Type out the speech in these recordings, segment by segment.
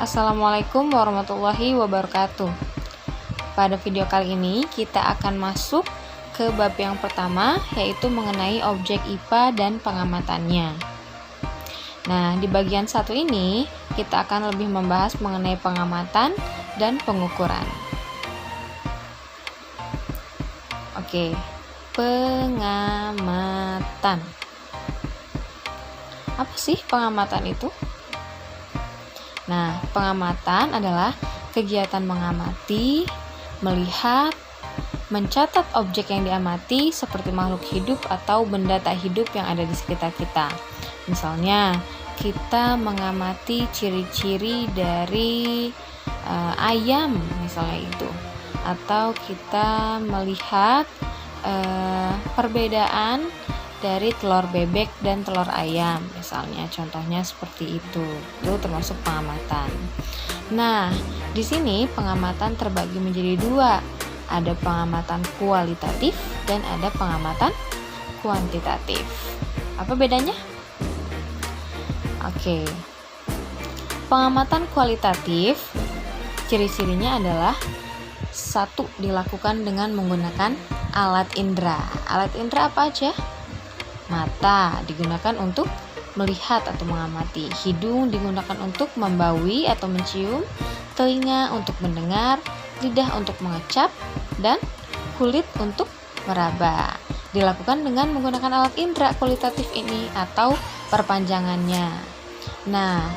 Assalamualaikum warahmatullahi wabarakatuh. Pada video kali ini kita akan masuk ke bab yang pertama, yaitu mengenai objek IPA dan pengamatannya. Nah, di bagian satu ini kita akan lebih membahas mengenai pengamatan dan pengukuran. Oke, pengamatan. Apa sih pengamatan itu? Nah, pengamatan adalah kegiatan mengamati, melihat, mencatat objek yang diamati seperti makhluk hidup atau benda tak hidup yang ada di sekitar kita. Misalnya, kita mengamati ciri-ciri dari ayam, misalnya itu. Atau kita melihat perbedaan dari telur bebek dan telur ayam, misalnya contohnya seperti itu termasuk pengamatan. Nah, di sini pengamatan terbagi menjadi dua, ada pengamatan kualitatif dan ada pengamatan kuantitatif. Apa bedanya? Oke, pengamatan kualitatif ciri-cirinya adalah satu, dilakukan dengan menggunakan alat indera. Alat indera apa aja? Mata digunakan untuk melihat atau mengamati, hidung digunakan untuk membaui atau mencium, telinga untuk mendengar, lidah untuk mengecap, dan kulit untuk meraba. Dilakukan dengan menggunakan alat indera kualitatif ini atau perpanjangannya. Nah,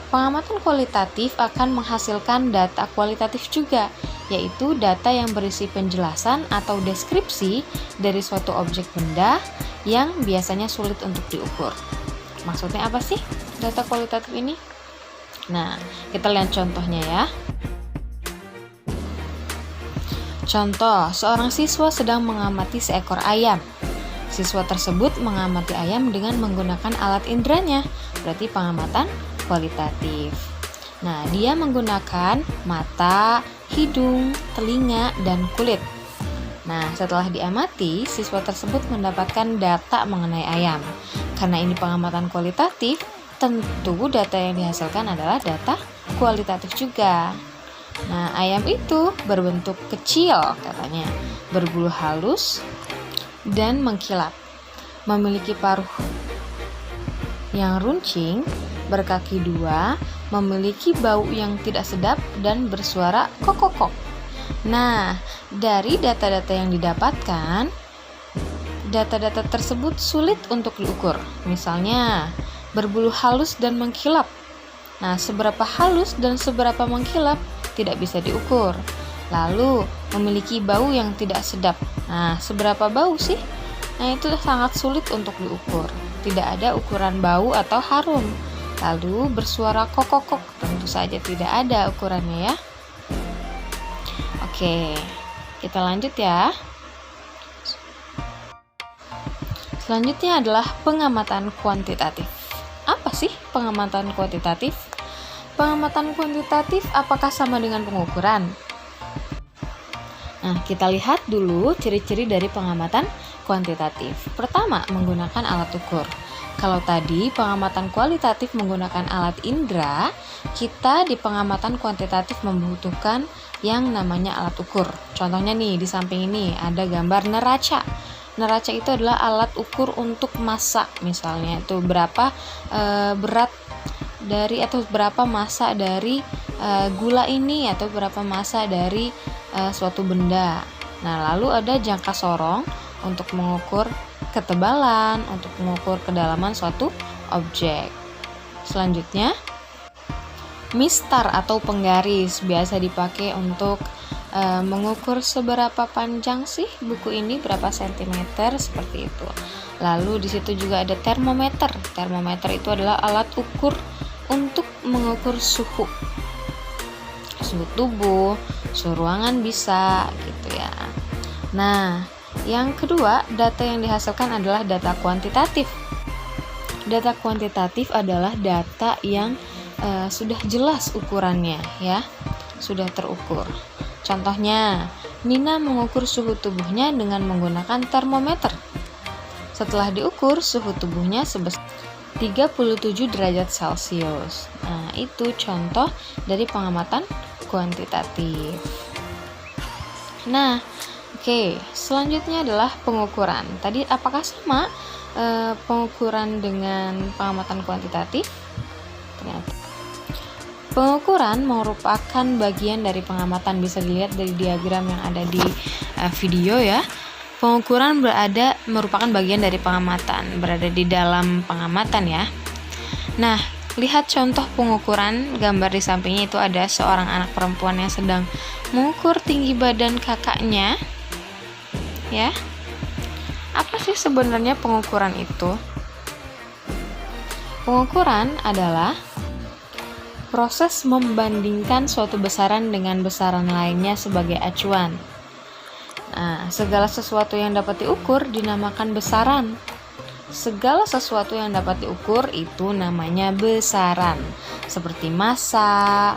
pengamatan kualitatif akan menghasilkan data kualitatif juga, yaitu data yang berisi penjelasan atau deskripsi dari suatu objek benda yang biasanya sulit untuk diukur. Maksudnya apa sih data kualitatif ini? Nah, kita lihat contohnya ya. Contoh, seorang siswa sedang mengamati seekor ayam. Siswa tersebut mengamati ayam dengan menggunakan alat inderanya, berarti pengamatan kualitatif. Nah, dia menggunakan mata, hidung, telinga, dan kulit. Nah, setelah diamati, siswa tersebut mendapatkan data mengenai ayam. Karena ini pengamatan kualitatif, tentu data yang dihasilkan adalah data kualitatif juga. Nah, ayam itu berbentuk kecil katanya, berbulu halus dan mengkilap, memiliki paruh yang runcing, berkaki dua, memiliki bau yang tidak sedap, dan bersuara kok-kok-kok. Nah, dari data-data yang didapatkan, data-data tersebut sulit untuk diukur. Misalnya, berbulu halus dan mengkilap. Nah, seberapa halus dan seberapa mengkilap tidak bisa diukur. Lalu, memiliki bau yang tidak sedap. Nah, seberapa bau sih? Nah, itu sangat sulit untuk diukur. Tidak ada ukuran bau atau harum. Lalu, bersuara kok-kok-kok, tentu saja tidak ada ukurannya ya. Oke, kita lanjut ya. Selanjutnya adalah pengamatan kuantitatif. Apa sih pengamatan kuantitatif? Pengamatan kuantitatif apakah sama dengan pengukuran? Nah, kita lihat dulu ciri-ciri dari pengamatan kuantitatif. Pertama, menggunakan alat ukur. Kalau tadi pengamatan kualitatif menggunakan alat indera, kita di pengamatan kuantitatif membutuhkan yang namanya alat ukur. Contohnya nih, di samping ini ada gambar neraca. Neraca itu adalah alat ukur untuk massa, misalnya itu berapa berat dari atau berapa massa dari gula ini atau berapa massa dari suatu benda. Nah, lalu ada jangka sorong untuk mengukur ketebalan, untuk mengukur kedalaman suatu objek. Selanjutnya, mistar atau penggaris biasa dipakai untuk mengukur seberapa panjang sih buku ini, berapa sentimeter, seperti itu. Lalu di situ juga ada termometer. Termometer itu adalah alat ukur untuk mengukur suhu tubuh, suhu ruangan bisa gitu ya. Nah, yang kedua, data yang dihasilkan adalah data kuantitatif. Data kuantitatif adalah data yang sudah jelas ukurannya ya, sudah terukur. Contohnya, Nina mengukur suhu tubuhnya dengan menggunakan termometer. Setelah diukur, suhu tubuhnya sebesar 37 derajat Celcius. Nah, itu contoh dari pengamatan kuantitatif. Nah, oke, selanjutnya adalah pengukuran. Tadi apakah sama pengukuran dengan pengamatan kuantitatif? Ternyata pengukuran merupakan bagian dari pengamatan, bisa dilihat dari diagram yang ada di video ya. Pengukuran merupakan bagian dari pengamatan, berada di dalam pengamatan ya. Nah, lihat contoh pengukuran, gambar di sampingnya itu ada seorang anak perempuan yang sedang mengukur tinggi badan kakaknya. Ya. Apa sih sebenarnya pengukuran itu? Pengukuran adalah proses membandingkan suatu besaran dengan besaran lainnya sebagai acuan. Nah, segala sesuatu yang dapat diukur dinamakan besaran. Segala sesuatu yang dapat diukur itu namanya besaran. Seperti massa,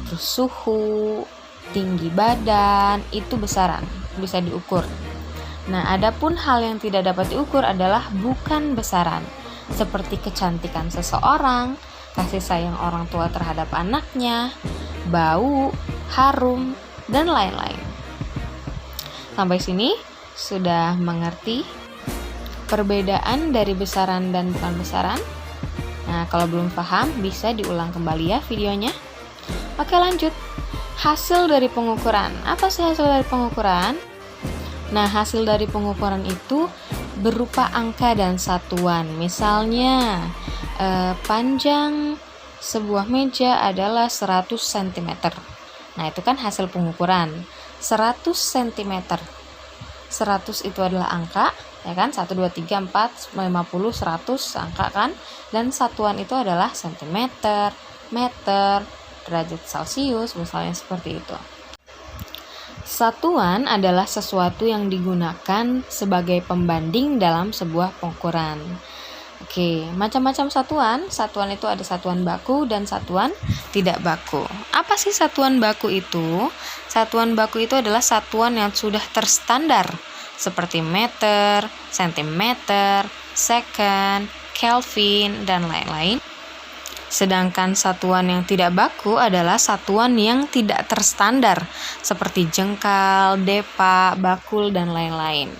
terus suhu, tinggi badan, itu besaran, bisa diukur. Nah, adapun hal yang tidak dapat diukur adalah bukan besaran. Seperti kecantikan seseorang, kasih sayang orang tua terhadap anaknya, bau, harum, dan lain-lain. Sampai sini sudah mengerti perbedaan dari besaran dan bukan besaran? Nah, kalau belum paham bisa diulang kembali ya videonya. Oke, lanjut. Hasil dari pengukuran. Apa sih hasil dari pengukuran? Nah, hasil dari pengukuran itu berupa angka dan satuan. Misalnya, panjang sebuah meja adalah 100 cm. Nah, itu kan hasil pengukuran. 100 cm. 100 itu adalah angka, ya kan? 1, 2, 3, 4, 50, 100 angka kan? Dan satuan itu adalah cm, meter, derajat Celcius, misalnya seperti itu. Satuan adalah sesuatu yang digunakan sebagai pembanding dalam sebuah pengukuran. Oke, macam-macam satuan. Satuan itu ada satuan baku dan satuan tidak baku. Apa sih satuan baku itu? Satuan baku itu adalah satuan yang sudah terstandar, seperti meter, sentimeter, second, Kelvin, dan lain-lain. Sedangkan satuan yang tidak baku adalah satuan yang tidak terstandar, seperti jengkal, depa, bakul, dan lain-lain.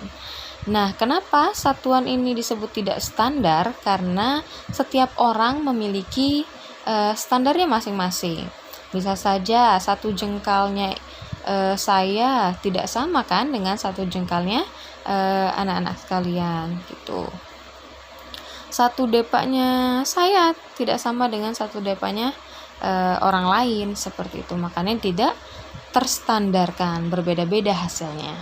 Nah, kenapa satuan ini disebut tidak standar? Karena setiap orang memiliki standarnya masing-masing. Bisa saja satu jengkalnya saya tidak sama kan dengan satu jengkalnya anak-anak sekalian gitu. Satu depanya saya tidak sama dengan satu depanya orang lain, seperti itu. Makanya tidak terstandarkan, berbeda-beda hasilnya.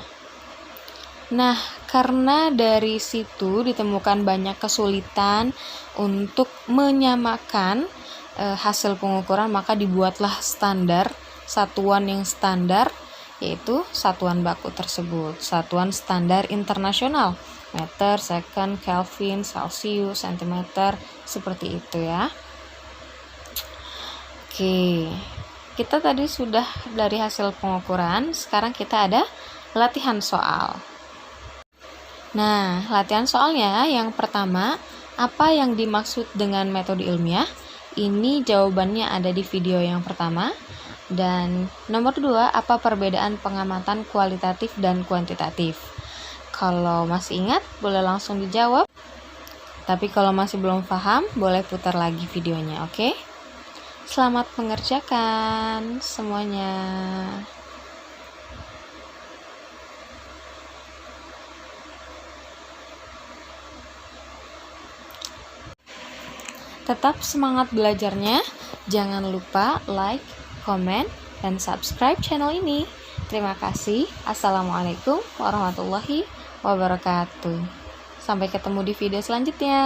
Nah, karena dari situ ditemukan banyak kesulitan untuk menyamakan hasil pengukuran, maka dibuatlah standar, satuan yang standar, yaitu satuan baku tersebut, satuan standar internasional, meter, second, Kelvin, Celcius, centimeter, seperti itu ya. Oke, kita tadi sudah dari hasil pengukuran, sekarang kita ada latihan soal. Nah, latihan soalnya yang pertama, apa yang dimaksud dengan metode ilmiah? Ini jawabannya ada di video yang pertama. Dan nomor 2, apa perbedaan pengamatan kualitatif dan kuantitatif? Kalau masih ingat, boleh langsung dijawab. Tapi kalau masih belum paham, boleh putar lagi videonya, oke? Selamat mengerjakan semuanya. Tetap semangat belajarnya. Jangan lupa like, komen, dan subscribe channel ini. Terima kasih. Assalamualaikum warahmatullahi wabarakatuh. Sampai ketemu di video selanjutnya.